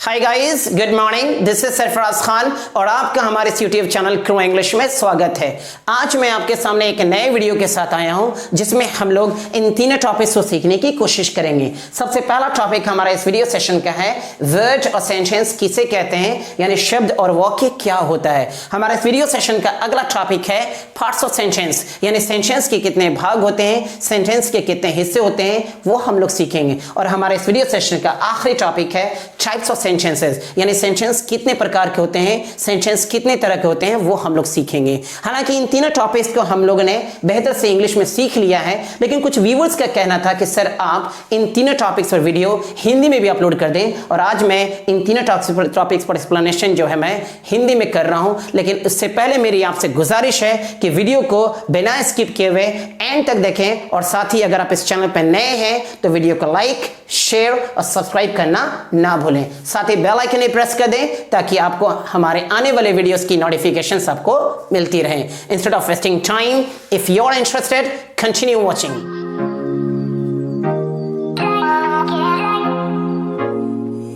Hi guys, good morning. This is Sarfaraz Khan और आपका हमारे यूट्यूब चैनल क्रू इंग्लिश में स्वागत है। आज मैं आपके सामने एक नए वीडियो के साथ आया हूं जिसमें हम लोग इन तीनों टॉपिक्स को सीखने की कोशिश करेंगे। सबसे पहला टॉपिक हमारा इस वीडियो सेशन का है वर्ड और सेंटेंस किसे कहते हैं, यानी शब्द और वाक्य क्या होता है। हमारा इस वीडियो सेशन का अगला टॉपिक है पार्ट्स ऑफ सेंटेंस, यानी सेंटेंस के कितने भाग होते हैं, सेंटेंस के कितने हिस्से होते हैं, वो हम लोग सीखेंगे। और हमारे इस वीडियो सेशन का आखिरी टॉपिक है टाइप्स ऑफ सेंटेंसेस, यानी सेंटेंस कितने प्रकार के होते हैं, सेंटेंस कितने तरह के होते हैं, वो हम लोग सीखेंगे। हालांकि इन तीनों टॉपिक्स को हम लोगों ने बेहतर से इंग्लिश में सीख लिया है, लेकिन कुछ व्यूअर्स का कहना था कि सर आप इन तीनों टॉपिक्स पर वीडियो हिंदी में भी अपलोड कर दें, और आज मैं इन तीनों टॉपिक्स पर एक्सप्लेनेशन जो है मैं हिंदी में कर रहा हूं। लेकिन इससे पहले मेरी आपसे गुजारिश है कि वीडियो को बिना स्किप किए हुए एंड तक देखें, और साथ ही अगर आप इस चैनल पर नए हैं तो वीडियो को लाइक, शेयर और सब्सक्राइब करना ना भूलें। साथ ही बेल आइकन प्रेस कर दें ताकि आपको हमारे आने वाले वीडियोस की नोटिफिकेशंस आपको मिलती रहे। Instead of wasting time, if you are interested, continue watching.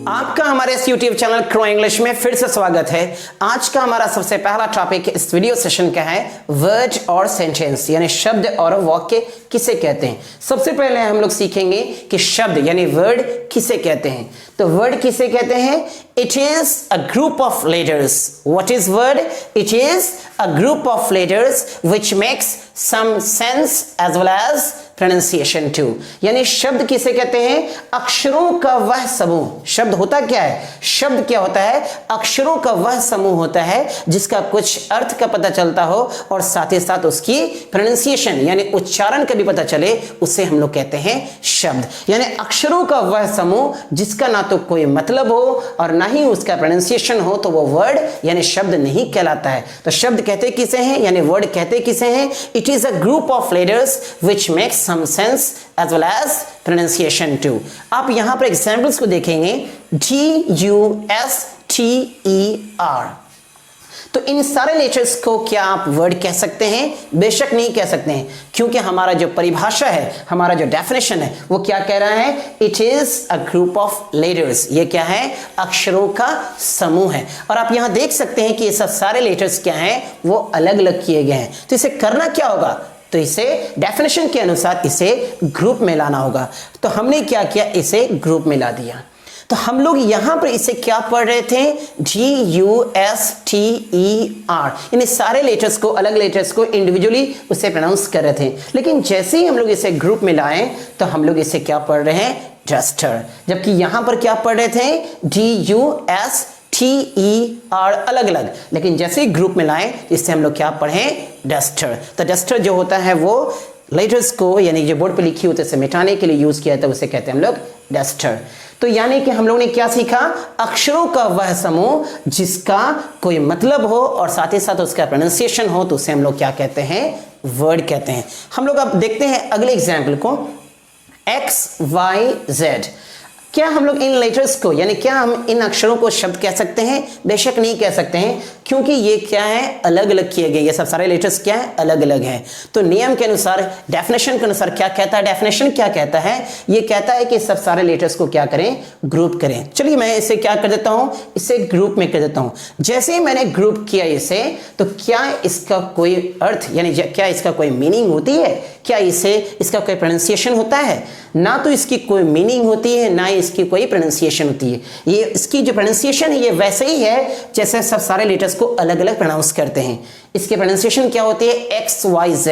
आपका हमारे इस YouTube चैनल क्रू इंग्लिश में फिर से स्वागत है। आज का हमारा सबसे पहला टॉपिक इस वीडियो सेशन का है वर्ड और सेंटेंस, यानी शब्द और वाक्य किसे कहते हैं। सबसे पहले हम लोग सीखेंगे कि शब्द यानी वर्ड किसे कहते हैं। तो वर्ड किसे कहते हैं? It is a group of letters. What is word? It is a group of letters which makes some sense as well as pronunciation too. यानी शब्द किसे कहते हैं? अक्षरों का वह समूह। शब्द होता क्या है? शब्द क्या होता है? अक्षरों का वह समूह होता है जिसका कुछ अर्थ का पता चलता हो और साथ ही साथ उसकी प्रोनाउंसिएशन यानी उच्चारण का भी पता चले, उसे हम लोग कहते हैं शब्द। यानी अक्षरों का वह समूह जिसका ना तो कोई मतलब हो और ना ही उसका प्रोनाउंसिएशन हो, तो वो वर्ड यानी शब्द नहीं कहलाता है। तो शब्द कहते किसे हैं, यानी वर्ड कहते किसे हैं? It is a group of letters which makes some sense as well as pronunciation too। आप यहां पर एग्जांपल्स को देखेंगे, GUSTER। तो इन सारे लेटर्स को क्या आप वर्ड कह सकते हैं? बेशक नहीं कह सकते हैं, क्योंकि हमारा जो परिभाषा है, हमारा जो डेफिनेशन है, वो क्या कह रहा है? It is a group of letters. ये क्या है? अक्षरों का समूह है। और आप यहां देख सकते हैं कि ये सब सारे लेटर्स क्या हैं, वो अलग अलग किए गए हैं। तो इसे करना क्या होगा? तो इसे डेफिनेशन के अनुसार इसे ग्रुप में लाना होगा। तो हमने क्या किया? इसे ग्रुप में ला दिया। तो हम लोग यहां पर इसे क्या पढ़ रहे थे? GUSTER। इन सारे लेटर्स को, अलग लेटर्स को इंडिविजुअली उसे प्रोनाउंस कर रहे थे, लेकिन जैसे ही हम लोग इसे ग्रुप में लाए तो हम लोग इसे क्या पढ़ रहे हैं? डस्टर। जबकि यहां पर क्या पढ़ रहे थे? DUSTER अलग अलग, लेकिन जैसे ही ग्रुप में लाए इससे हम लोग क्या पढ़ें? डस्टर। तो डस्टर जो होता है वो लेटर्स को, यानी जो बोर्ड पे लिखी होती है उसे मिटाने के लिए यूज किया जाता है, उसे कहते हैं हम लोग डस्टर। तो यानी कि हम लोग ने क्या सीखा? अक्षरों का वह समूह जिसका कोई मतलब हो और साथ ही साथ उसका प्रोनाउंसिएशन हो, तो उसे हम लोग क्या कहते हैं? वर्ड कहते हैं। हम लोग अब देखते हैं अगले एग्जाम्पल को, XYZ। क्या हम लोग इन लेटर्स को, यानी क्या हम इन अक्षरों को शब्द कह सकते हैं? बेशक नहीं कह सकते हैं, क्योंकि ये क्या है? अलग अलग किए गए। ये सब सारे लेटर्स क्या है? अलग अलग हैं। तो नियम के अनुसार, डेफिनेशन के अनुसार क्या कहता है? डेफिनेशन क्या कहता है? ये कहता है कि सब सारे लेटर्स को क्या करें? ग्रुप करें। चलिए मैं इसे क्या कर देता हूं? इसे ग्रुप में कर देता हूं। जैसे ही मैंने ग्रुप किया इसे, तो क्या इसका कोई अर्थ, यानी क्या इसका कोई मीनिंग होती है? क्या इसका कोई प्रोनाउंसिएशन होता है? ना तो इसकी कोई मीनिंग होती है, ना इसकी कोई प्रोनाउंसिएशन होती है। ये इसकी जो प्रोनाउंसिएशन है ये वैसे ही है जैसे सब सारे लेटर्स को अलग अलग प्रोनाउंस करते हैं। इसके प्रोनाउंसिएशन क्या होती है? XYZ,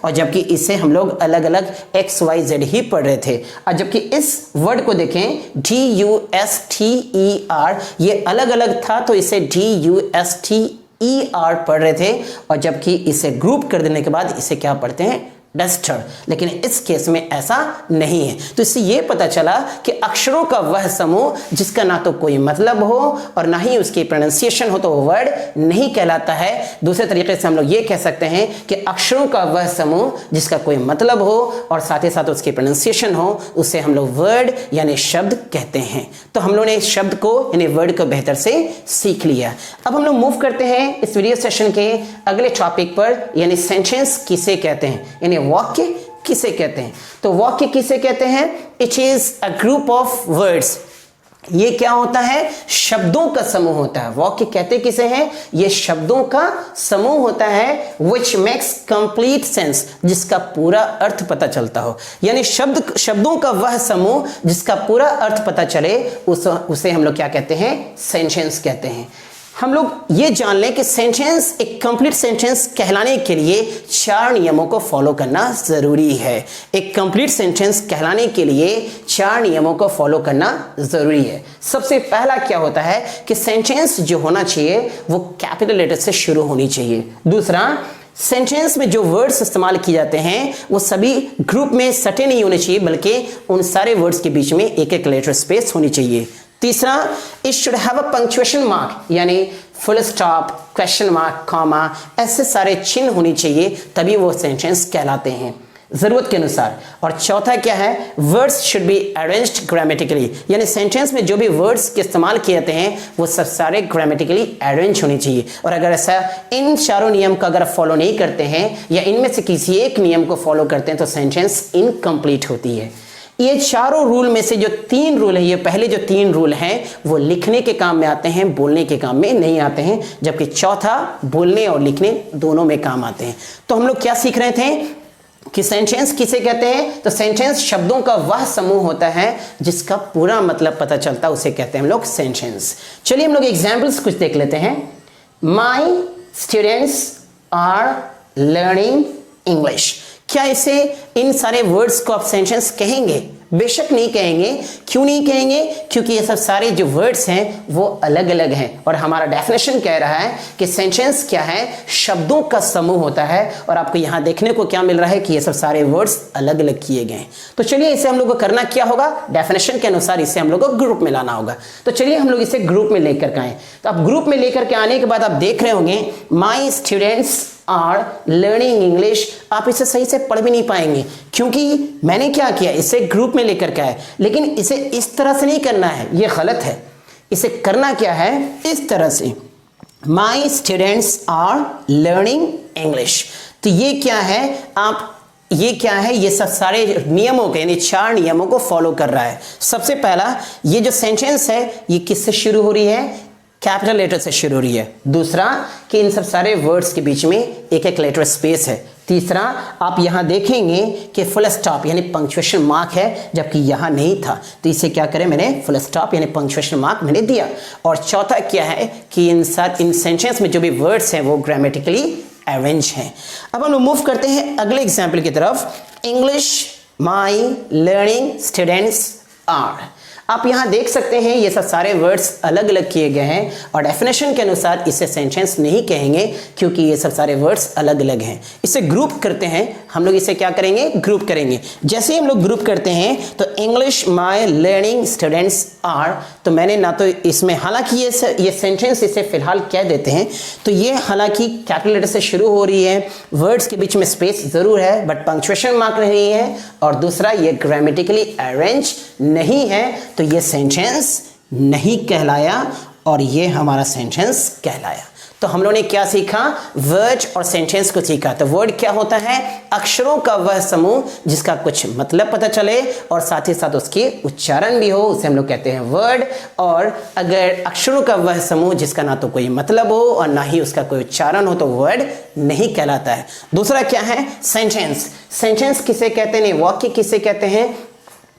और जबकि इसे हम लोग अलग अलग XYZ ही पढ़ रहे थे। और जबकि इस वर्ड को देखें DUSTER, ये अलग अलग था तो इसे DUSTER पढ़ रहे थे, और जबकि इसे ग्रुप कर देने के बाद इसे क्या पढ़ते हैं? डस्टर। लेकिन इस केस में ऐसा नहीं है। तो इससे यह पता चला कि अक्षरों का वह समूह जिसका ना तो कोई मतलब हो और ना ही उसकी प्रोनाउंसिएशन हो, तो वो वर्ड नहीं कहलाता है। दूसरे तरीके से हम लोग ये कह सकते हैं कि अक्षरों का वह समूह जिसका कोई मतलब हो और साथ ही साथ उसकी प्रोनाउंसिएशन हो, उसे हम लोग वर्ड यानी शब्द कहते हैं। तो हम लोग ने इस शब्द को यानी वर्ड को बेहतर से सीख लिया। अब हम लोग मूव करते हैं इस वीडियो सेशन के अगले टॉपिक पर, यानी सेंटेंस किसे कहते हैं, यानी वाक्य किसे कहते हैं। तो वाक्य किसे कहते हैं? It is a group of words ये क्या होता है? शब्दों का समूह होता है। वाक्य कहते किसे हैं? ये शब्दों का समूह होता है which makes complete sense, जिसका पूरा अर्थ पता चलता हो। यानी शब्दों का वह समूह जिसका पूरा अर्थ पता चले उसे हम लोग क्या कहते हैं? सेंटेंस कहते हैं। हम लोग ये जान लें कि सेंटेंस एक कंप्लीट सेंटेंस कहलाने के लिए 4 नियमों को फॉलो करना जरूरी है। एक कंप्लीट सेंटेंस कहलाने के लिए 4 नियमों को फॉलो करना जरूरी है। सबसे पहला क्या होता है कि सेंटेंस जो होना चाहिए वो कैपिटल लेटर से शुरू होनी चाहिए। दूसरा, सेंटेंस में जो वर्ड्स इस्तेमाल किए जाते हैं वो सभी ग्रुप में सटे नहीं होने चाहिए, बल्कि उन सारे वर्ड्स के बीच में एक एक लेटर स्पेस होनी चाहिए। तीसरा, it should have a punctuation mark, यानी full stop, question mark, comma, ऐसे सारे चिन्ह होनी चाहिए, तभी वो सेंटेंस कहलाते हैं जरूरत के अनुसार। और चौथा क्या है? Words should be arranged grammatically, यानी सेंटेंस में जो भी वर्ड्स के इस्तेमाल किए जाते हैं वो सब सारे ग्रामेटिकली अरेंज होने चाहिए। और अगर ऐसा इन चारों नियम का अगर फॉलो नहीं करते हैं या इनमें से किसी एक नियम को फॉलो करते हैं तो सेंटेंस इनकम्प्लीट होती है। ये चारों रूल में से जो 3 रूल है, ये पहले जो 3 रूल हैं वो लिखने के काम में आते हैं, बोलने के काम में नहीं आते हैं, जबकि चौथा बोलने और लिखने दोनों में काम आते हैं। तो हम लोग क्या सीख रहे थे कि सेंटेंस किसे कहते हैं? तो सेंटेंस शब्दों का वह समूह होता है जिसका पूरा मतलब पता चलता है, उसे कहते हैं हम लोग सेंटेंस। चलिए हम लोग एग्जाम्पल्स कुछ देख लेते हैं। My students are learning English. क्या इसे इन सारे वर्ड्स को आप सेंटेंस कहेंगे? बेशक नहीं कहेंगे। क्यों नहीं कहेंगे? क्योंकि ये सब सारे जो वर्ड्स हैं वो अलग अलग हैं और हमारा डेफिनेशन कह रहा है कि सेंटेंस क्या है? शब्दों का समूह होता है। और आपको यहां देखने को क्या मिल रहा है कि ये सब सारे वर्ड्स अलग अलग किए गए हैं। तो चलिए इसे हम लोग को करना क्या होगा? डेफिनेशन के अनुसार इसे हम लोग को ग्रुप में लाना होगा। तो चलिए हम लोग इसे ग्रुप में लेकर के आए। तो आप ग्रुप में लेकर के आने के बाद आप देख रहे होंगे my students are learning English. आप इसे सही से पढ़ भी नहीं पाएंगे क्योंकि मैंने क्या किया, इसे ग्रुप में लेकर के आए, लेकिन इसे इस तरह से नहीं करना है, ये गलत है। इसे करना क्या है? इस तरह से, my students are learning English. तो ये क्या है? ये क्या है? ये सब सारे नियमों के यानी 4 नियमों को फॉलो कर रहा है। सबसे पहला, ये जो सेंटेंस है ये किससे शुरू हो रही है? कैपिटल लेटर से शुरू हो रही है। दूसरा, कि इन सब सारे वर्ड्स के बीच में एक एक लेटर स्पेस है। तीसरा, आप यहां देखेंगे कि फुल स्टॉप यानी पंक्चुएशन मार्क है, जबकि यहां नहीं था, तो इसे क्या करें? मैंने फुल स्टॉप यानी पंक्चुएशन मार्क मैंने दिया। और चौथा क्या है कि इन सेंटेंस में जो भी वर्ड्स हैं वो ग्रामेटिकली अरेंज हैं। अब हम लोग मूव करते हैं अगले एग्जाम्पल की तरफ। English my learning students are. आप यहां देख सकते हैं ये सब सारे वर्ड्स अलग अलग किए गए हैं और डेफिनेशन के अनुसार इसे सेंटेंस नहीं कहेंगे क्योंकि ये सब सारे वर्ड्स अलग अलग हैं। इसे ग्रुप करते हैं हम लोग। इसे क्या करेंगे? ग्रुप करेंगे। जैसे ही हम लोग ग्रुप करते हैं तो English my learning students are, तो मैंने ना तो इसमें, हालांकि ये सेंटेंस इसे फिलहाल कह देते हैं, तो ये हालांकि कैपिटल लेटर से शुरू हो रही है, वर्ड्स के बीच में स्पेस जरूर है बट पंक्चुएशन मार्क नहीं है, और दूसरा ये ग्रामेटिकली अरेंज नहीं है, तो ये सेंटेंस नहीं कहलाया और ये हमारा सेंटेंस कहलाया। तो हम लोगों ने क्या सीखा? वर्ड और सेंटेंस को सीखा। तो वर्ड क्या होता है? अक्षरों का वह समूह जिसका कुछ मतलब पता चले और साथ ही साथ उसकी उच्चारण भी हो, उसे हम लोग कहते हैं वर्ड। और अगर अक्षरों का वह समूह जिसका ना तो कोई मतलब हो और ना ही उसका कोई उच्चारण हो तो वर्ड नहीं कहलाता है। दूसरा क्या है? सेंटेंस। सेंटेंस किसे कहते हैं? वाक्य किसे कहते हैं?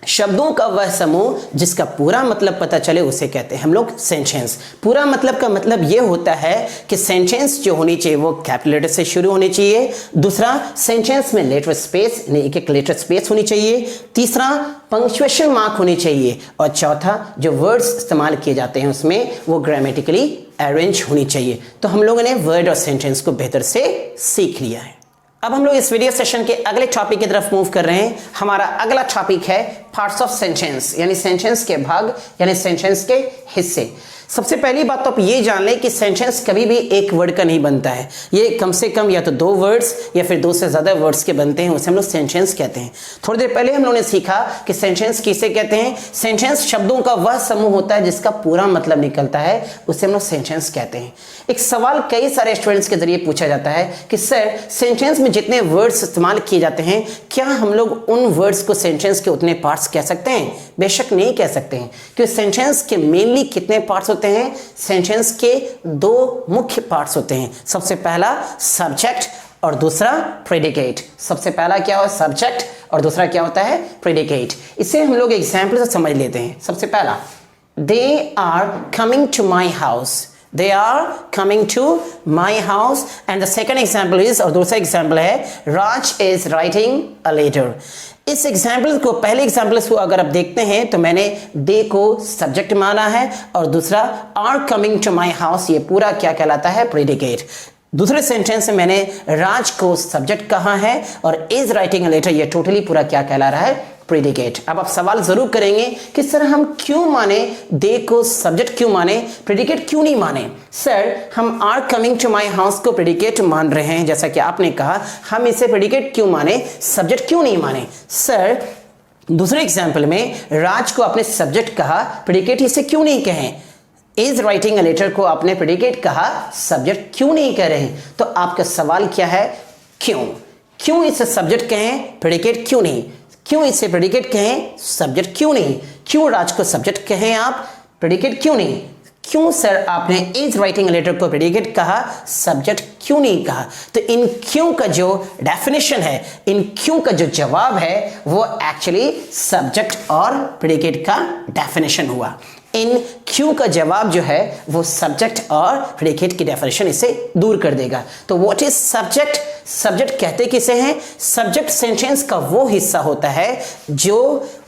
शब्दों का वह समूह जिसका पूरा मतलब पता चले उसे कहते हैं हम लोग सेंटेंस। पूरा मतलब का मतलब यह होता है कि सेंटेंस जो होनी चाहिए वो कैपिटल लेटर से शुरू होनी चाहिए। दूसरा, सेंटेंस में लेटर स्पेस एक एक लेटर स्पेस होनी चाहिए। तीसरा, पंक्चुएशन मार्क होनी चाहिए। और चौथा, जो वर्ड्स इस्तेमाल किए जाते हैं उसमें वो ग्रामेटिकली अरेंज होनी चाहिए। तो हम लोगों ने वर्ड और सेंटेंस को बेहतर से सीख लिया है। अब हम लोग इस वीडियो सेशन के अगले टॉपिक की तरफ मूव कर रहे हैं। हमारा अगला टॉपिक है पार्ट्स ऑफ सेंटेंस, यानी सेंटेंस के भाग यानी सेंटेंस के हिस्से। सबसे पहली बात तो आप ये जान लें कि सेंटेंस कभी भी एक वर्ड का नहीं बनता है, ये कम से कम या तो 2 वर्ड्स या फिर 2 से ज़्यादा वर्ड्स के बनते हैं, उसे हम लोग सेंटेंस कहते हैं। थोड़ी देर पहले हम लोगों ने सीखा कि सेंटेंस किसे कहते हैं। सेंटेंस शब्दों का वह समूह होता है जिसका पूरा मतलब निकलता है, उसे हम लोग सेंटेंस कहते हैं। एक सवाल कई सारे स्टूडेंट्स के जरिए पूछा जाता है कि सर सेंटेंस में जितने वर्ड्स इस्तेमाल किए जाते हैं क्या हम लोग उन वर्ड्स को सेंटेंस के उतने पार्ट्स कह सकते हैं? बेशक नहीं कह सकते हैं, क्योंकि सेंटेंस के मेनली कितने पार्ट्स होते हैं? सेंटेंस के 2 मुख्य पार्ट्स होते हैं। सबसे पहला सब्जेक्ट और दूसरा प्रेडिकेट। सबसे पहला क्या हो? सब्जेक्ट और दूसरा क्या होता है? प्रेडिकेट। इसे हम लोग एग्जाम्पल से समझ लेते हैं। सबसे पहला, they are coming to my house. They are coming to my house and the second example is, और दूसरा एग्जाम्पल है Raj is writing a letter। इस एग्जाम्पल को, पहले एग्जाम्पल को अगर आप देखते हैं तो मैंने दे को सब्जेक्ट माना है और दूसरा are coming to my house, ये पूरा क्या कहलाता है? प्रेडिकेट। दूसरे सेंटेंस में मैंने राज को सब्जेक्ट कहा है और इज राइटिंग अ लेटर, ये टोटली पूरा क्या कहला रहा है? प्रेडिकेट। अब आप सवाल जरूर करेंगे कि सर हम क्यों माने दे को सब्जेक्ट, क्यों माने प्रेडिकेट क्यों नहीं माने? सर हम are coming to my house को प्रेडिकेट मान रहे हैं, जैसा कि आपने कहा, हम इसे प्रेडिकेट क्यों माने, सब्जेक्ट क्यों नहीं माने? सर दूसरे एग्जाम्पल में राज को आपने सब्जेक्ट कहा, प्रेडिकेट इसे क्यों नहीं कहें? इज राइटिंग अ लेटर को आपने प्रेडिकेट कहा, सब्जेक्ट क्यों नहीं कह रहे? तो आपका सवाल क्या है? क्यों इसे सब्जेक्ट कहें, प्रेडिकेट क्यों नहीं? क्यों इसे प्रेडिकेट कहें, सब्जेक्ट क्यों नहीं? क्यों राज को सब्जेक्ट कहें आप, प्रेडिकेट क्यों नहीं? क्यों सर आपने इज राइटिंग लेटर को प्रेडिकेट कहा, सब्जेक्ट क्यों नहीं कहा? तो इन क्यों का जो डेफिनेशन है, इन क्यों का जो जवाब है, वो एक्चुअली सब्जेक्ट और प्रेडिकेट का डेफिनेशन हुआ। इन क्यों का जवाब जो है वो सब्जेक्ट और प्रेडिकेट की डेफिनेशन इसे दूर कर देगा। तो व्हाट इज सब्जेक्ट? सब्जेक्ट कहते किसे हैं? सब्जेक्ट सेंटेंस का वो हिस्सा होता है जो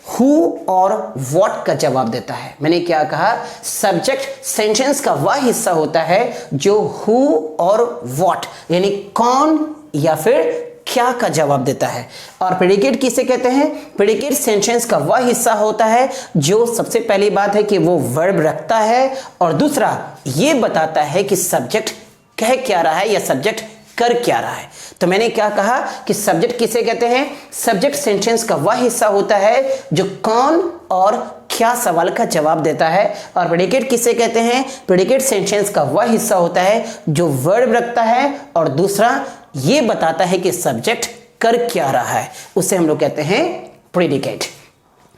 हु और व्हाट का जवाब देता है। मैंने क्या कहा? सब्जेक्ट सेंटेंस का वह हिस्सा होता है जो हु और व्हाट यानी कौन या फिर क्या का जवाब देता है। और प्रेडिकेट किसे कहते हैं? प्रेडिकेट सेंटेंस का वह हिस्सा होता है जो सबसे पहली बात है कि वो वर्ब रखता है और दूसरा ये बताता है कि सब्जेक्ट कह क्या रहा है या सब्जेक्ट कर क्या रहा है। तो मैंने क्या कहा कि सब्जेक्ट किसे कहते हैं? सब्जेक्ट सेंटेंस का वह हिस्सा होता है जो कौन और क्या सवाल का जवाब देता है। और प्रेडिकेट किसे कहते हैं? प्रेडिकेट सेंटेंस का वह हिस्सा होता है जो वर्ब रखता है और दूसरा ये बताता है कि सब्जेक्ट कर क्या रहा है, उसे हम लोग कहते हैं प्रेडिकेट।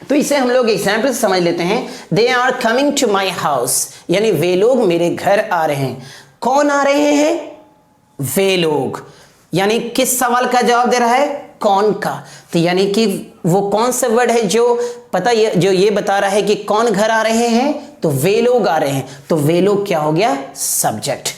तो इसे हम लोग एग्जाम्पल से समझ लेते हैं। They are coming to my house, यानी वे लोग मेरे घर आ रहे हैं। कौन आ रहे हैं? वे लोग। यानी किस सवाल का जवाब दे रहा है? कौन का। तो यानी कि वो कौन सा वर्ड है जो जो ये बता रहा है कि कौन घर आ रहे हैं? तो वे लोग आ रहे हैं। तो वे लोग क्या हो गया? सब्जेक्ट।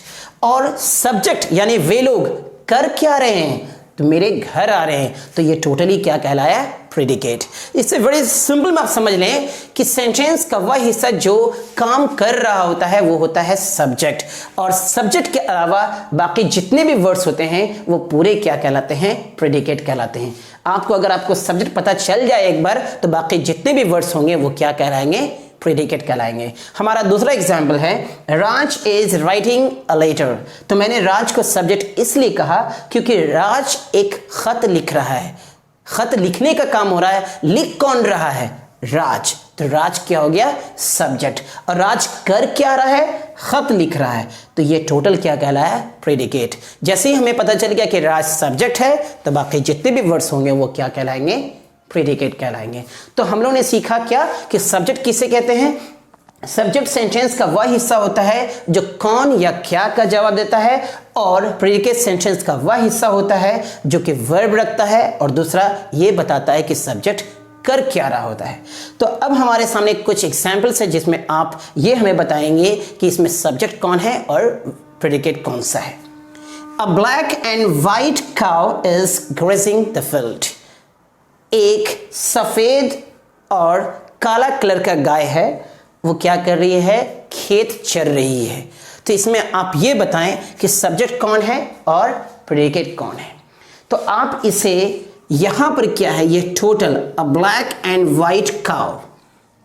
और सब्जेक्ट यानी वे लोग कर क्या रहे हैं? तो मेरे घर आ रहे हैं। तो ये टोटली क्या कहलाया? प्रेडिकेट। इससे बड़े सिंपल में आप समझ लें कि सेंटेंस का वह हिस्सा जो काम कर रहा होता है वो होता है सब्जेक्ट, और सब्जेक्ट के अलावा बाकी जितने भी वर्ड्स होते हैं वो पूरे क्या कहलाते हैं? प्रेडिकेट कहलाते हैं। आपको सब्जेक्ट पता चल जाए एक बार तो बाकी जितने भी वर्ड्स होंगे वो क्या कहलाएंगे? प्रेडिकेट कहलाएंगे। हमारा दूसरा एग्जाम्पल है राज इज राइटिंग अ लेटर। तो मैंने राज को सब्जेक्ट इसलिए कहा क्योंकि राज एक खत लिख रहा है। खत लिखने का काम हो रहा है। लिख कौन रहा है? राज। तो राज क्या हो गया? सब्जेक्ट। और राज कर क्या रहा है? खत लिख रहा है। तो ये टोटल क्या कहलाया? प्रेडिकेट। जैसे ही हमें पता चल गया कि राज सब्जेक्ट है तो बाकी जितने भी वर्ड्स होंगे वो क्या कहलाएंगे? प्रेडिकेट कहलाएंगे। तो हम लोगों ने सीखा क्या कि सब्जेक्ट किसे कहते हैं? सब्जेक्ट सेंटेंस का वह हिस्सा होता है जो कौन या क्या का जवाब देता है, और प्रेडिकेट सेंटेंस का वह हिस्सा होता है जो कि वर्ब रखता है और दूसरा ये बताता है कि सब्जेक्ट कर क्या रहा होता है। तो अब हमारे सामने कुछ एग्जाम्पल्स है जिसमें आप ये हमें बताएंगे कि इसमें सब्जेक्ट कौन है और प्रेडिकेट कौन सा है। अ black and white cow is grazing the field. एक सफेद और काला कलर का गाय है, वो क्या कर रही है? खेत चर रही है। तो इसमें आप ये बताएं कि सब्जेक्ट कौन है और प्रेडिकेट कौन है। तो आप इसे यहां पर क्या है? ये total a black and white cow,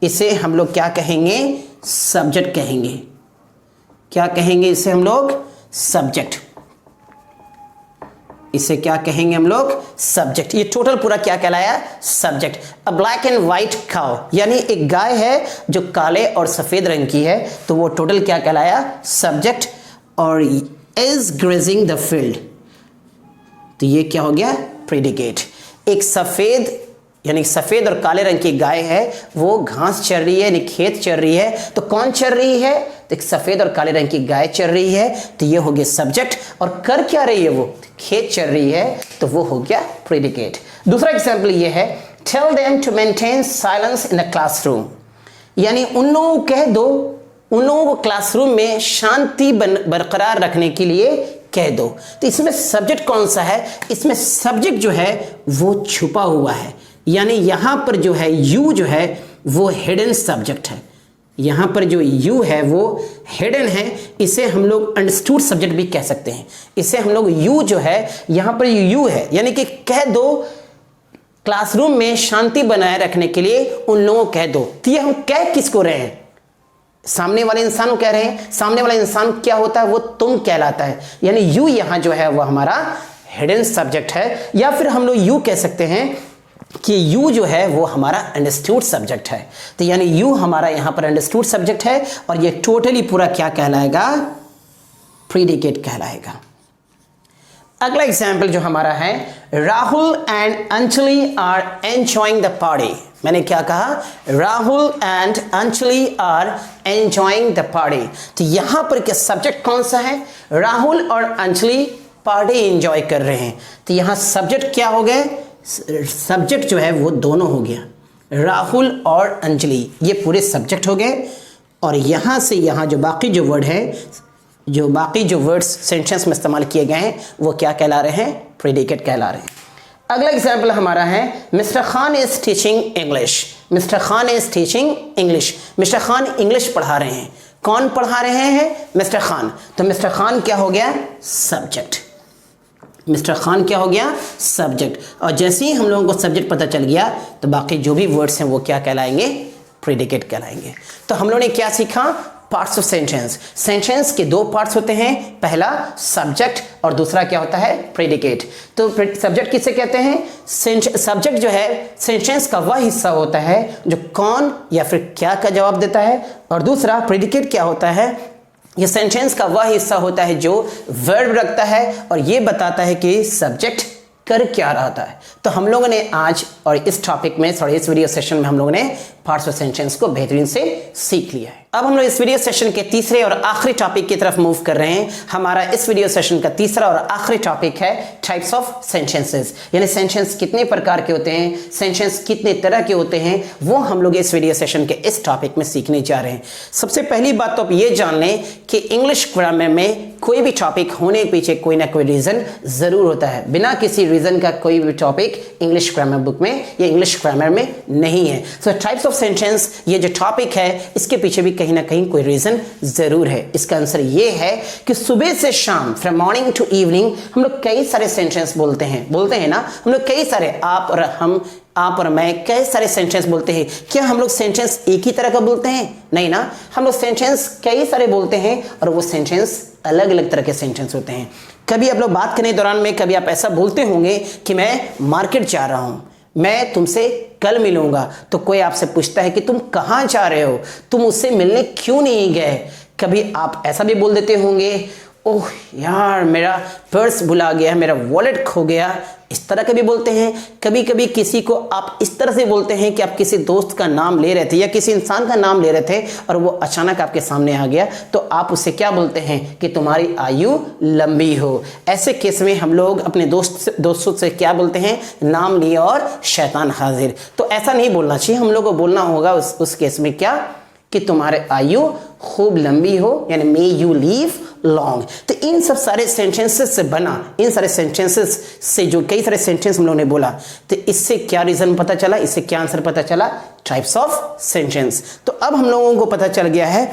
इसे हम लोग क्या कहेंगे? सब्जेक्ट कहेंगे। क्या कहेंगे इसे हम लोग? सब्जेक्ट। इसे क्या कहेंगे हम लोग? सब्जेक्ट। ये टोटल पूरा क्या कहलाया? Subject. A black and white cow, यानी एक गाय है जो काले और सफेद रंग की है, तो वो टोटल क्या कहलाया? सब्जेक्ट। और इज ग्रेजिंग द फील्ड, तो ये क्या हो गया? प्रेडिकेट। एक सफेद यानी सफेद और काले रंग की गाय है, वो घास चर रही है यानी खेत चर रही है, तो कौन चर रही है? तो एक सफेद और काले रंग की गाय चर रही है, तो ये हो गया सब्जेक्ट। और कर क्या रही है? वो खेत चर रही है, तो वो हो गया प्रेडिकेट। दूसरा एग्जाम्पल ये है, tell them to maintain silence in the classroom, यानी उन लोगों को कह दो, उन लोगों को क्लासरूम में शांति बरकरार रखने के लिए कह दो। तो इसमें सब्जेक्ट कौन सा है? इसमें सब्जेक्ट जो है वो छुपा हुआ है, यानी यहां पर जो है यू जो है वो हिडन सब्जेक्ट है। यहां पर जो यू है वो हिडन है, इसे हम लोग अंडरस्टूड सब्जेक्ट भी कह सकते हैं। इसे हम लोग यू जो है, यहां पर यू है, यानी कि कह दो क्लासरूम में शांति बनाए रखने के लिए उन लोगों को कह दो। तो ये हम कह किसको रहे हैं? सामने वाले इंसान को कह रहे हैं। सामने वाला इंसान क्या होता है? वो तुम कहलाता है, यानी यू यहां जो है वो हमारा हिडन सब्जेक्ट है। या फिर हम लोग यू कह सकते हैं कि यू जो है वो हमारा अंडरस्टूड सब्जेक्ट है। तो यानी यू हमारा यहां पर अंडरस्टूड सब्जेक्ट है, और ये टोटली पूरा क्या कहलाएगा? प्रेडिकेट कहलाएगा। अगला एग्जाम्पल जो हमारा है, Rahul and Anjali are enjoying the party. मैंने क्या कहा? Rahul and Anjali are enjoying the party. तो यहां पर क्या सब्जेक्ट कौन सा है? राहुल और अंजलि पार्टी एंजॉय कर रहे हैं, तो यहां सब्जेक्ट क्या हो गए? सब्जेक्ट जो है वो दोनों हो गया, राहुल और अंजलि, ये पूरे सब्जेक्ट हो गए। और यहां से यहां जो बाकी जो वर्ड है, जो बाकी जो वर्ड्स सेंटेंस में इस्तेमाल किए गए हैं, वो क्या कहला रहे हैं? प्रेडिकेट कहला रहे हैं। अगला एग्जाम्पल हमारा है, mister Khan is teaching English. Mister Khan is teaching English. Mister Khan English पढ़ा रहे हैं। कौन पढ़ा रहे हैं? मिस्टर खान। तो मिस्टर खान क्या हो गया? सब्जेक्ट। मिस्टर खान क्या हो गया? सब्जेक्ट। और जैसे ही हम लोगों को सब्जेक्ट पता चल गया, तो बाकी जो भी वर्ड्स हैं वो क्या कहलाएंगे? प्रेडिकेट कहलाएंगे। तो हम लोगों ने क्या सीखा? Parts of sentence. सेंटेंस के दो पार्ट्स होते हैं, पहला सब्जेक्ट और दूसरा क्या होता है? प्रेडिकेट। तो सब्जेक्ट किसे कहते हैं? सब्जेक्ट जो है सेंटेंस का वह हिस्सा होता है जो कौन या फिर क्या का जवाब देता है, और दूसरा प्रेडिकेट क्या होता है? ये सेंटेंस का वह हिस्सा होता है जो वर्ब रखता है और ये बताता है कि सब्जेक्ट कर क्या रहा है। तो हम लोगों ने आज और इस टॉपिक में, सॉरी इस वीडियो सेशन में हम लोगों ने पार्ट्स ऑफ सेंटेंस को बेहतरीन से सीख लिया है। अब हम लोग इस वीडियो सेशन के तीसरे और आखिरी टॉपिक की तरफ मूव कर रहे हैं। हमारा इस वीडियो सेशन का तीसरा और आखिरी टॉपिक है टाइप्स ऑफ सेंटेंसेस, यानी सेंटेंस कितने प्रकार के होते हैं, सेंटेंस कितने तरह के होते हैं, वो हम लोग इस वीडियो सेशन के इस टॉपिक में सीखने जा रहे हैं। सबसे पहली बात तो आप ये जान लें कि इंग्लिश ग्रामर में कोई भी टॉपिक होने के पीछे कोई ना कोई रीजन जरूर होता है। बिना किसी रीजन का कोई भी टॉपिक इंग्लिश ग्रामर बुक में या इंग्लिश ग्रामर में नहीं है। सो टाइप्स ऑफ सेंटेंस, ये जो टॉपिक है, इसके पीछे भी कहीं ना कहीं कोई रीजन जरूर है। इसका आंसर ये है कि सुबह से शाम, फ्रॉम मॉर्निंग टू इवनिंग, हम लोग कई सारे सेंटेंस बोलते हैं ना, हम लोग कई सारे, आप और हम, आप और मैं, कई सारे सेंटेंस बोलते हैं। क्या हम लोग सेंटेंस एक ही तरह का बोलते हैं? नहीं ना, हम लोग सेंटेंस कई सारे बोलते हैं और वो सेंटेंस अलग अलग तरह के सेंटेंस होते हैं। कभी आप लोग बात करने के दौरान में कभी आप ऐसा बोलते होंगे कि मैं मार्केट जा रहा हूं, मैं तुमसे कल मिलूंगा, तो कोई आपसे पूछता है कि तुम कहां जा रहे हो, तुम उससे मिलने क्यों नहीं गए। कभी आप ऐसा भी बोल देते होंगे, ओह यार मेरा पर्स भुला गया, मेरा वॉलेट खो गया, इस तरह के भी बोलते हैं। कभी कभी किसी को आप इस तरह से बोलते हैं कि आप किसी दोस्त का नाम ले रहे थे या किसी इंसान का नाम ले रहे थे और वो अचानक आपके सामने आ गया, तो आप उससे क्या बोलते हैं कि तुम्हारी आयु लंबी हो। ऐसे केस में हम लोग अपने दोस्तों से क्या बोलते हैं? नाम लिए और शैतान हाजिर। तो ऐसा नहीं बोलना चाहिए, हम लोग को बोलना होगा उस केस में क्या, कि तुम्हारे आयु खूब लंबी हो, यानी मे यू लीव लॉन्ग। तो इन सब सारे सेंटेंसेस से बना, इन सारे सेंटेंसेस से जो कई सारे सेंटेंस हम लोगों ने बोला, तो इससे क्या रीजन पता चला, इससे क्या आंसर पता चला? Types of sentence. तो अब हम लोगों को पता चल गया है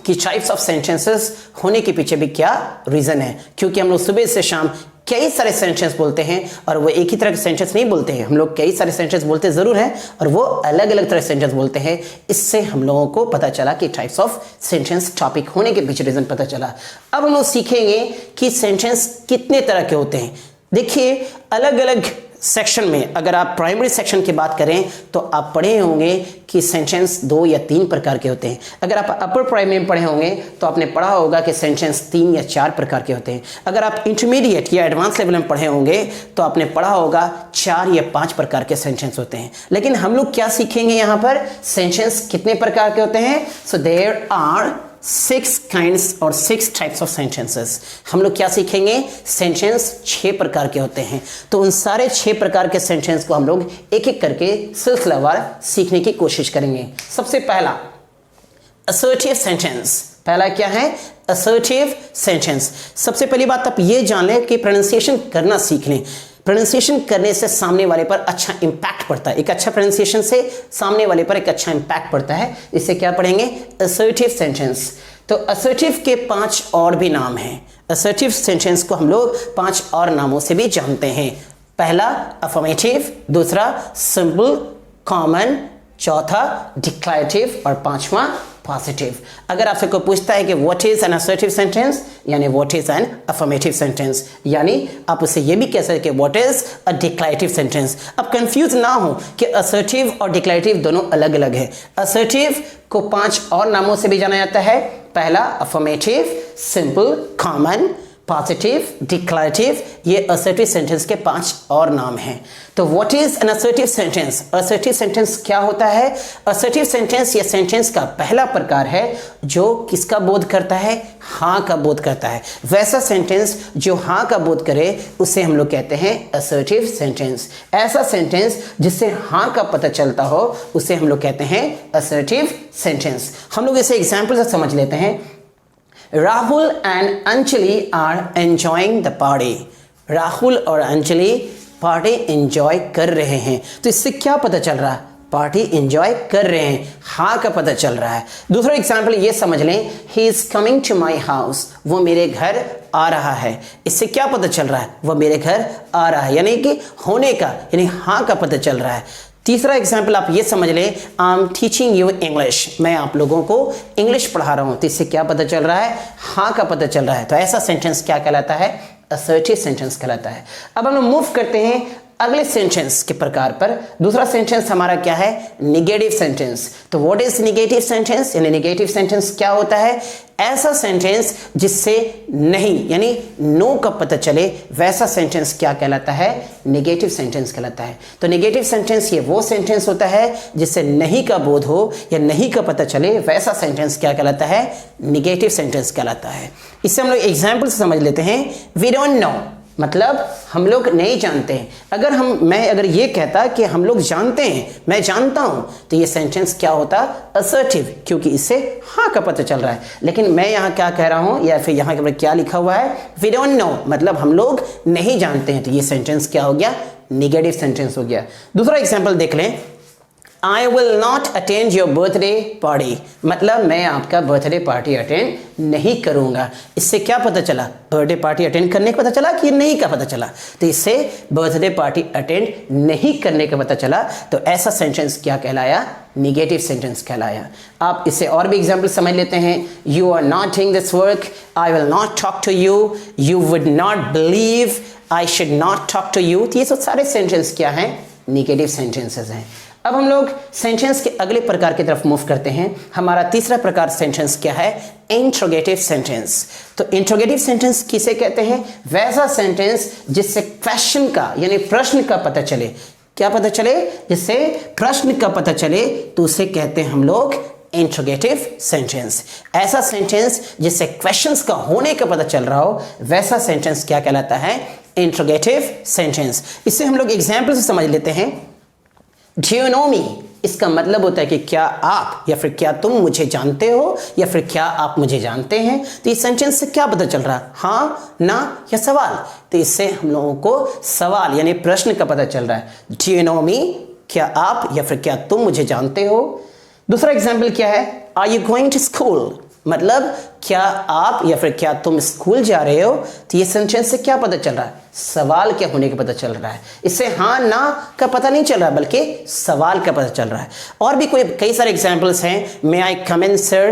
कि टाइप्स ऑफ सेंटेंसेस होने के पीछे भी क्या रीजन है, क्योंकि हम लोग सुबह से शाम कई सारे सेंटेंस बोलते हैं और वो एक ही तरह के सेंटेंस नहीं बोलते हैं। हम लोग कई सारे सेंटेंस बोलते ज़रूर हैं और वो अलग अलग तरह के सेंटेंस बोलते हैं। इससे हम लोगों को पता चला कि टाइप्स ऑफ सेंटेंस टॉपिक होने के पीछे रीज़न पता चला। अब हम लोग सीखेंगे कि सेंटेंस कितने तरह के होते हैं। देखिए, अलग अलग सेक्शन में अगर आप प्राइमरी सेक्शन की बात करें तो आप पढ़े होंगे कि सेंटेंस 2 या 3 प्रकार के होते हैं। अगर आप अपर प्राइमरी में पढ़े होंगे तो आपने पढ़ा होगा कि सेंटेंस 3 या 4 प्रकार के होते हैं। अगर आप इंटरमीडिएट या एडवांस लेवल में पढ़े होंगे तो आपने पढ़ा होगा 4 या 5 प्रकार के सेंटेंस होते हैं। लेकिन हम लोग क्या सीखेंगे यहाँ पर, सेंटेंस कितने प्रकार के होते हैं। सो देयर आर 6 kinds और 6 types of sentences। हम लोग क्या सीखेंगे, सेंटेंस 6 प्रकार के होते हैं। तो उन सारे 6 प्रकार के सेंटेंस को हम लोग एक एक करके सिलसिलावार सीखने की कोशिश करेंगे। सबसे पहला असर्टिव सेंटेंस। पहला क्या है, असर्टिव सेंटेंस। सबसे पहली बात आप ये जान लें कि प्रोनाउंसिएशन करना सीख लें। प्रोनाउंसिएशन करने से सामने वाले पर अच्छा इंपैक्ट पड़ता है। एक अच्छा प्रोनाउंसिएशन से सामने वाले पर एक अच्छा इंपैक्ट पड़ता है। इससे क्या पढ़ेंगे, असर्टिव सेंटेंस। तो असर्टिव के 5 और भी नाम हैं। असर्टिव सेंटेंस को हम लोग 5 और नामों से भी जानते हैं। पहला अफर्मेटिव, दूसरा सिंपल, कॉमन, चौथा डिक्लेरेटिव और 5वां पॉजिटिव। अगर आपसे कोई पूछता है कि what is an assertive sentence यानी what is an affirmative sentence, यानी आप उसे ये भी कह सकते हैं कि what is a declarative sentence. अब कंफ्यूज ना हो कि असर्टिव और डिक्लेरेटिव दोनों अलग अलग है। असर्टिव को 5 और नामों से भी जाना जाता है। पहला affirmative, simple, common, positive, declarative, ये असर्टिव सेंटेंस के 5 और नाम हैं। तो what is an assertive sentence, assertive sentence क्या होता है। असर्टिव सेंटेंस या सेंटेंस का पहला प्रकार है जो किसका बोध करता है, हाँ का बोध करता है। वैसा सेंटेंस जो हाँ का बोध करे उसे हम लोग कहते हैं असर्टिव सेंटेंस। ऐसा सेंटेंस जिससे हाँ का पता चलता हो उसे हम लोग कहते हैं असर्टिव सेंटेंस। हम लोग इसे एग्जाम्पल से समझ लेते हैं। Rahul and Anjali are enjoying the party. Rahul और अंजलि पार्टी एंजॉय कर रहे हैं। तो इससे क्या पता चल रहा है, पार्टी एंजॉय कर रहे हैं, हाँ का पता चल रहा है। दूसरा एग्जाम्पल ये समझ लें, he is coming to my house, वो मेरे घर आ रहा है। इससे क्या पता चल रहा है, वो मेरे घर आ रहा है, यानी कि होने का यानी हाँ का पता चल रहा है। तीसरा एग्जाम्पल आप ये समझ लें, I am teaching you English, मैं आप लोगों को इंग्लिश पढ़ा रहा हूँ। तो इससे क्या पता चल रहा है, हाँ का पता चल रहा है। तो ऐसा सेंटेंस क्या कहलाता है, असर्टिव सेंटेंस कहलाता है। अब हम लोग मूव करते हैं अगले सेंटेंस के प्रकार पर। दूसरा सेंटेंस हमारा क्या है, निगेटिव सेंटेंस। तो व्हाट इज निगेटिव सेंटेंस, यानी निगेटिव सेंटेंस क्या होता है, ऐसा सेंटेंस जिससे नहीं यानी नो का पता चले, वैसा सेंटेंस क्या कहलाता है, निगेटिव सेंटेंस कहलाता है। तो निगेटिव सेंटेंस ये वो सेंटेंस होता है जिससे नहीं का बोध हो या नहीं का पता चले, वैसा सेंटेंस क्या कहलाता है, निगेटिव सेंटेंस कहलाता है। इससे हम लोग एग्जाम्पल से समझ लेते हैं। वी डोंट नो मतलब हम लोग नहीं जानते हैं। अगर ये कहता कि हम लोग जानते हैं, मैं जानता हूं, तो ये सेंटेंस क्या होता, असर्टिव, क्योंकि इससे हाँ का पता चल रहा है। लेकिन मैं यहाँ क्या कह रहा हूं या फिर यहाँ के क्या लिखा हुआ है, वी डोंट नो मतलब हम लोग नहीं जानते हैं, तो ये सेंटेंस क्या हो गया, निगेटिव सेंटेंस हो गया। दूसरा एग्जाम्पल देख लें, I will not attend your birthday party मतलब मैं आपका बर्थडे पार्टी अटेंड नहीं करूंगा। इससे क्या पता चला, बर्थडे पार्टी अटेंड करने का पता चला कि नहीं का पता चला। तो इससे बर्थडे पार्टी अटेंड नहीं करने का पता चला। तो ऐसा सेंटेंस क्या कहलाया, निगेटिव सेंटेंस कहलाया। आप इससे और भी एग्जाम्पल समझ लेते हैं। You are not doing this work, I will not talk to you, you would not believe, I should not talk to you. तो ये सब सारे सेंटेंस क्या हैं, निगेटिव सेंटेंसेस हैं। अब हम लोग सेंटेंस के अगले प्रकार की तरफ मूव करते हैं। हमारा तीसरा प्रकार सेंटेंस क्या है, इंट्रोगेटिव सेंटेंस। तो इंट्रोगेटिव सेंटेंस किसे कहते हैं, वैसा सेंटेंस जिससे क्वेश्चन का यानी प्रश्न का पता चले। क्या पता चले, जिससे प्रश्न का पता चले, तो उसे कहते हैं हम लोग इंट्रोगेटिव सेंटेंस। ऐसा सेंटेंस जिससे क्वेश्चंस का होने का पता चल रहा हो, वैसा सेंटेंस क्या कहलाता है, इंट्रोगेटिव सेंटेंस। इससे हम लोग एग्जाम्पल से समझ लेते हैं। Do you know me? इसका मतलब होता है कि क्या आप या फिर क्या तुम मुझे जानते हो या फिर क्या आप मुझे जानते हैं। तो इस सेंटेंस से क्या पता चल रहा है, हाँ, ना या सवाल। तो इससे हम लोगों को सवाल यानी प्रश्न का पता चल रहा है। Do you know me? क्या आप या फिर क्या तुम मुझे जानते हो। दूसरा एग्जाम्पल क्या है, Are you going to school? मतलब क्या आप या फिर क्या तुम स्कूल जा रहे हो, तो ये सेंटेंस से क्या पता चल रहा है, सवाल क्या होने का पता चल रहा है। इससे हाँ ना का पता नहीं चल रहा बल्कि सवाल का पता चल रहा है। और भी कोई कई सारे एग्जाम्पल्स हैं। May I come in sir,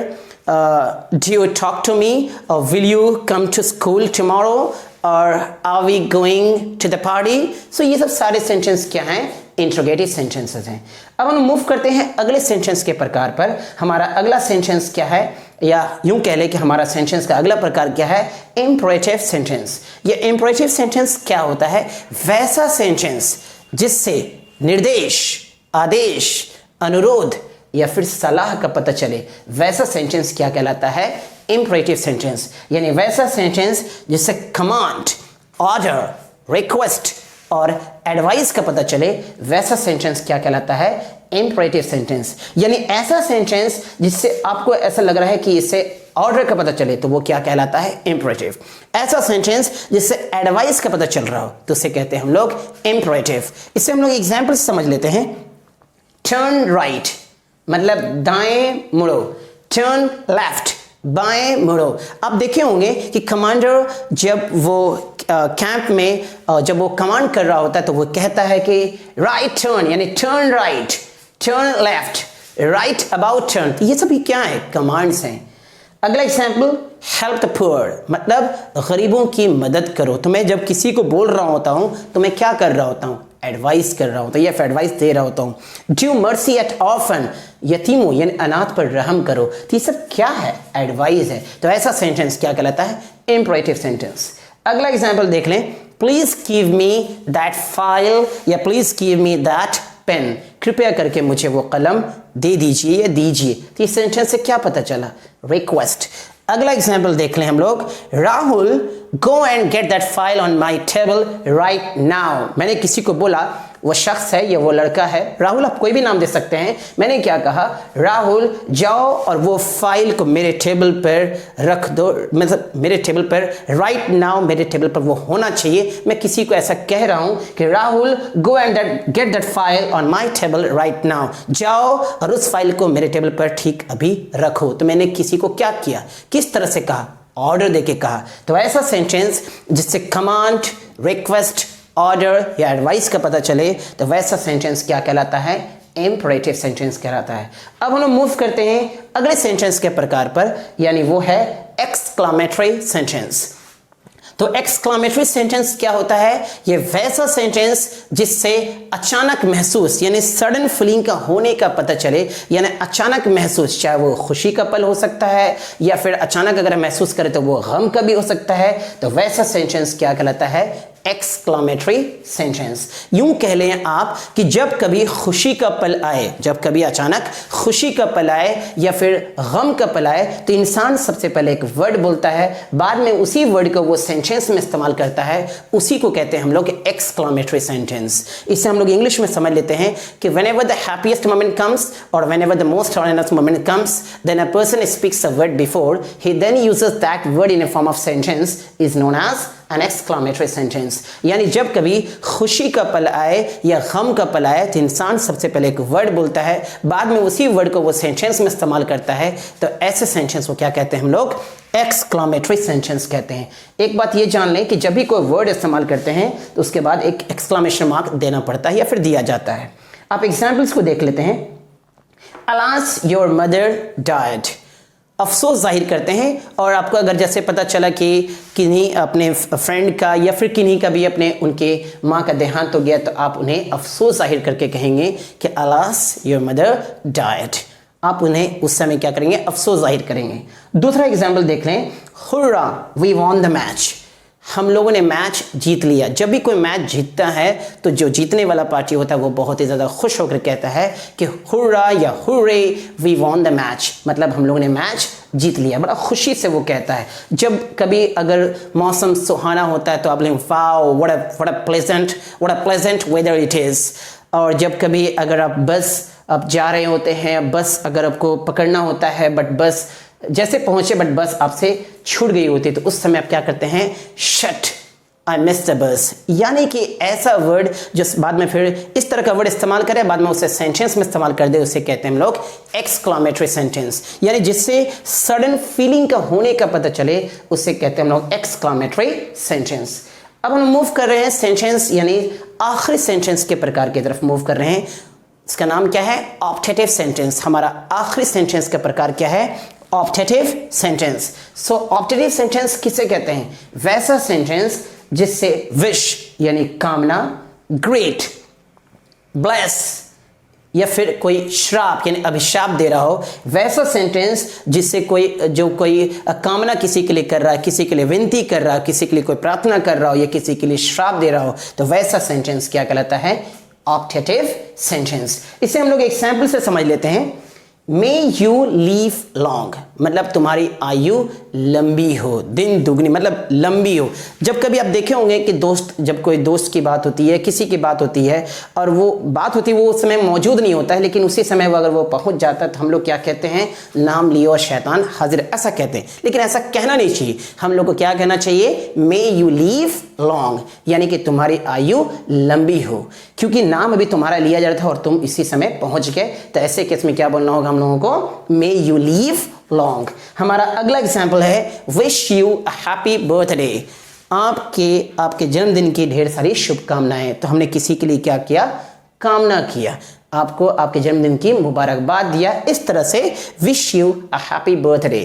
do you talk to me, will you come to school tomorrow, और are we going to the party. So ये सब सारे सेंटेंस क्या हैं, इंट्रोगेटिव सेंटेंसेस हैं। अब हम मूव करते हैं अगले सेंटेंस के प्रकार पर। हमारा अगला सेंटेंस क्या है, या यूं कह लें कि हमारा सेंटेंस का अगला प्रकार क्या है, इंपरेटिव सेंटेंस। ये इंपरेटिव सेंटेंस क्या होता है, वैसा सेंटेंस जिससे निर्देश, आदेश, अनुरोध या फिर सलाह का पता चले, वैसा सेंटेंस क्या कहलाता है, इंपरेटिव सेंटेंस। यानी वैसा सेंटेंस जिससे कमांड, ऑर्डर, रिक्वेस्ट और एडवाइस का पता चले, वैसा सेंटेंस क्या कहलाता है, इंपरेटिव सेंटेंस। यानी ऐसा सेंटेंस जिससे आपको ऐसा लग रहा है कि इससे ऑर्डर का पता चले, तो वो क्या कहलाता है, इंपरेटिव। ऐसा सेंटेंस जिससे एडवाइस का पता चल रहा हो, तो उसे कहते हैं हम लोग इंपरेटिव। इससे हम लोग एग्जाम्पल समझ लेते हैं। टर्न राइट मतलब दाएं मुड़ो, टर्न लेफ्ट बाएं मुड़ो। आप देखे होंगे कि कमांडर जब वो कैंप में जब वो कमांड कर रहा होता है तो वो कहता है कि राइट टर्न, यानी turn right, turn left, right about turn. ये सभी क्या है, कमांड्स हैं। अगला एग्जाम्पल, हेल्प द पुअर मतलब गरीबों की मदद करो। तो मैं जब किसी को बोल रहा होता हूं तो मैं क्या कर रहा होता हूं, एडवाइस कर रहा होता हूं या फिर एडवाइस दे रहा होता हूं। ड्यू मर्सी एट ऑर्फन यतीमों यानी अनाथ पर रहम करो। तो ये सब क्या है, एडवाइस है। तो ऐसा सेंटेंस क्या कहलाता है, इंपरेटिव सेंटेंस। अगला एग्जाम्पल देख लें, please give me that file या please give me that pen, कृपया करके मुझे वो कलम दे दीजिए या दीजिए। तो इस सेंटेंस से क्या पता चला, रिक्वेस्ट। अगला एग्जाम्पल देख लें हम लोग, Rahul go and get that file on my table right now. मैंने किसी को बोला, वो शख्स है या वो लड़का है, राहुल आप कोई भी नाम दे सकते हैं। मैंने क्या कहा, राहुल जाओ और वो फाइल को मेरे टेबल पर रख दो, मतलब मेरे टेबल पर राइट नाउ, मेरे टेबल पर वो होना चाहिए। मैं किसी को ऐसा कह रहा हूं कि Rahul go and get that file on my table right now, जाओ और उस फाइल को मेरे टेबल पर ठीक अभी रखो। तो मैंने किसी को क्या किया, किस तरह से कहा, ऑर्डर देके कहा। तो ऐसा सेंटेंस जिससे कमांड, रिक्वेस्ट, ऑर्डर या एडवाइस का पता चले, तो वैसा सेंटेंस क्या कहलाता है, इंपरेटिव सेंटेंस कहलाता है। अब हम लोग मूव करते हैं अगले सेंटेंस के प्रकार पर, यानी वो है एक्सक्लामेटरी सेंटेंस। तो एक्सक्लामेटरी सेंटेंस क्या होता है, ये वैसा सेंटेंस जिससे अचानक महसूस यानी सडन फीलिंग का होने का पता चले, यानी अचानक महसूस, चाहे वो खुशी का पल हो सकता है या फिर अचानक अगर महसूस करें तो वो गम का भी हो सकता है। तो वैसा सेंटेंस क्या कहलाता है, एक्सक्लामेटरी सेंटेंस। यूं कह लें आप कि जब कभी खुशी का पल आए, जब कभी अचानक खुशी का पल आए या फिर गम का पल आए, तो इंसान सबसे पहले एक वर्ड बोलता है, बाद में उसी वर्ड को वो सेंटेंस में इस्तेमाल करता है, उसी को कहते हैं हम लोग एक्सक्लामेटरी सेंटेंस। इसे हम लोग इंग्लिश में समझ लेते हैं कि whenever the happiest moment comes or whenever the most honest moment comes, then a person speaks a word before he then uses that word in a form of sentence is known as an exclamatory sentence। यानी जब कभी खुशी का पल आए या गम का पल आए तो इंसान सबसे पहले एक वर्ड बोलता है, बाद में उसी वर्ड को वो सेंटेंस में इस्तेमाल करता है। तो ऐसे सेंटेंस को क्या कहते हैं हम लोग, एक्सक्लामेटरी सेंटेंस कहते हैं। एक बात ये जान लें कि जब भी कोई वर्ड इस्तेमाल करते हैं तो उसके बाद एक एक्सक्लामेशन मार्क देना पड़ता है या फिर दिया जाता है। आप एग्जाम्पल्स को देख लेते हैं। अलास योर मदर डाइड, अफसोस जाहिर करते हैं। और आपको अगर जैसे पता चला कि किन्हीं अपने फ्रेंड का या फिर किन्हीं का भी अपने उनके माँ का देहांत हो गया, तो आप उन्हें अफसोस जाहिर करके कहेंगे कि अलास योर मदर डाइड। आप उन्हें उस समय क्या करेंगे, अफसोस जाहिर करेंगे। दूसरा एग्जाम्पल देख लें, hurrah we won the match, हम लोगों ने मैच जीत लिया। जब भी कोई मैच जीतता है तो जो जीतने वाला पार्टी होता है वो बहुत ही ज़्यादा खुश होकर कहता है कि हुर्रा या hurray we won the match, मतलब हम लोगों ने मैच जीत लिया, बड़ा खुशी से वो कहता है। जब कभी अगर मौसम सुहाना होता है तो आप लोग wow what a pleasant whether it is. और जब कभी अगर आप बस आप जा रहे होते हैं, बस अगर आपको पकड़ना होता है बट बस जैसे पहुंचे बट बस आपसे छूट गई होती है, तो उस समय आप क्या करते हैं, shut I miss the bus, यानी कि ऐसा वर्ड जो बाद में फिर इस तरह का वर्ड इस्तेमाल करे, बाद में उसे सेंटेंस में इस्तेमाल कर दे, उसे कहते हैं हम लोग एक्सक्लामेटरी सेंटेंस, यानी जिससे सडन फीलिंग का होने का पता चले, उसे कहते हैं हम लोग एक्सक्लामेटरी सेंटेंस। अब हम मूव कर रहे हैं सेंटेंस यानी आखिरी सेंटेंस के प्रकार की तरफ मूव कर रहे हैं। इसका नाम क्या है? Optative sentence. हमारा आखिरी सेंटेंस का प्रकार क्या है? Optative sentence. So optative sentence किसे कहते हैं? वैसा सेंटेंस जिससे विश यानी कामना, ग्रेट, ब्लेस या फिर कोई श्राप यानी अभिशाप दे रहा हो, वैसा सेंटेंस जिससे कोई कामना किसी के लिए कर रहा है, किसी के लिए विनती कर रहा है, किसी के लिए कोई प्रार्थना कर रहा हो या किसी के लिए श्राप दे रहा हो, तो वैसा सेंटेंस क्या कहलाता है? Optative sentence. इसे हम लोग एग्जाम्पल से समझ लेते हैं। मे यू लीव लॉन्ग, मतलब तुम्हारी आयु लंबी हो, दिन दुगनी मतलब लंबी हो। जब कभी आप देखे होंगे कि जब कोई दोस्त की बात होती है, किसी की बात होती है और वो बात होती है, वो उस समय मौजूद नहीं होता है, लेकिन उसी समय अगर वो पहुंच जाता है तो हम लोग क्या कहते हैं? नाम लियो शैतान हाजिर, ऐसा कहते हैं। लेकिन ऐसा कहना नहीं चाहिए, हम लोग को क्या कहना चाहिए? मे यू लीव लॉन्ग, यानी कि तुम्हारी आयु लंबी हो, क्योंकि नाम अभी तुम्हारा लिया जा रहा था और तुम इसी समय पहुंच गए। तो ऐसे केस में क्या बोलना होगा हम लोगों को? May you leave long. हमारा अगला एग्जाम्पल है wish you a happy birthday, आपके जन्मदिन की ढेर सारी शुभकामनाएं। तो हमने किसी के लिए क्या किया? कामना किया, आपको आपके जन्मदिन की मुबारकबाद दिया, इस तरह से wish you a happy birthday.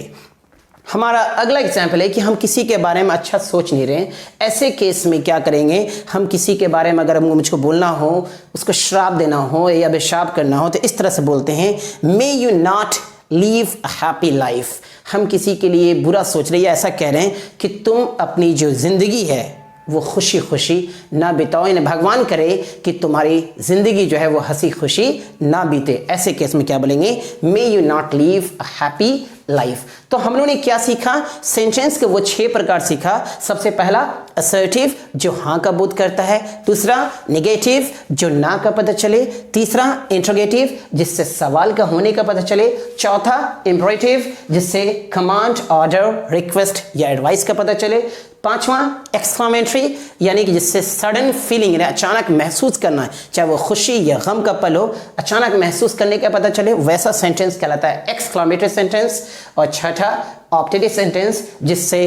हमारा अगला एग्जाम्पल है कि हम किसी के बारे में अच्छा सोच नहीं रहे, ऐसे केस में क्या करेंगे? हम किसी के बारे में अगर मुझको बोलना हो, उसको श्राप देना हो या अभिशाप करना हो, तो इस तरह से बोलते हैं may you not leave a happy life. हम किसी के लिए बुरा सोच रहे हैं, ऐसा कह रहे हैं कि तुम अपनी जो जिंदगी है वो खुशी खुशी ना बिताओ, यानी भगवान करे कि तुम्हारी जिंदगी जो है वो हंसी खुशी ना बीते। ऐसे केस में क्या बोलेंगे? May you not leave a happy life. तो हम लोगों ने क्या सीखा? सेंटेंस के वो 6 प्रकार सीखा। सबसे पहला असर्टिव, जो हाँ का बोध करता है। दूसरा नेगेटिव, जो ना का पता चले। तीसरा इंट्रोगेटिव, जिससे सवाल का होने का पता चले। चौथा इंपरेटिव, जिससे कमांड, ऑर्डर, रिक्वेस्ट या एडवाइस का पता चले। पांचवा एक्सक्लामेटरी, यानी कि जिससे सडन फीलिंग अचानक महसूस करना है, चाहे वो खुशी या गम का पल हो, अचानक महसूस करने का पता चले, वैसा सेंटेंस कहलाता है एक्सक्लामेटरी सेंटेंस। और छठा ऑप्टेटिव सेंटेंस, जिससे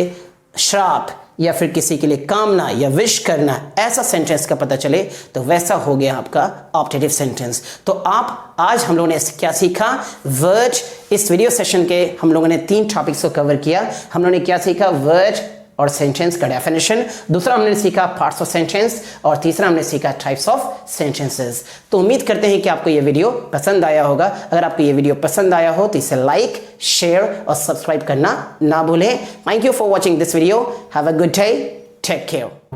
श्राप या फिर किसी के लिए कामना या विश करना, ऐसा सेंटेंस का पता चले, तो वैसा हो गया आपका ऑप्टेटिव सेंटेंस। तो आज हम लोगों ने क्या सीखा? वर्ड। इस वीडियो सेशन के हम लोगों ने 3 टॉपिक्स को कवर किया। हम लोगों ने क्या सीखा? वर्ड और सेंटेंस का डेफिनेशन। दूसरा हमने सीखा पार्ट्स ऑफ सेंटेंस और तीसरा हमने सीखा टाइप्स ऑफ सेंटेंसेस। तो उम्मीद करते हैं कि आपको ये वीडियो पसंद आया होगा। अगर आपको ये वीडियो पसंद आया हो तो इसे लाइक, शेयर और सब्सक्राइब करना ना भूलें। Thank you for watching this video. Have a good day, take care.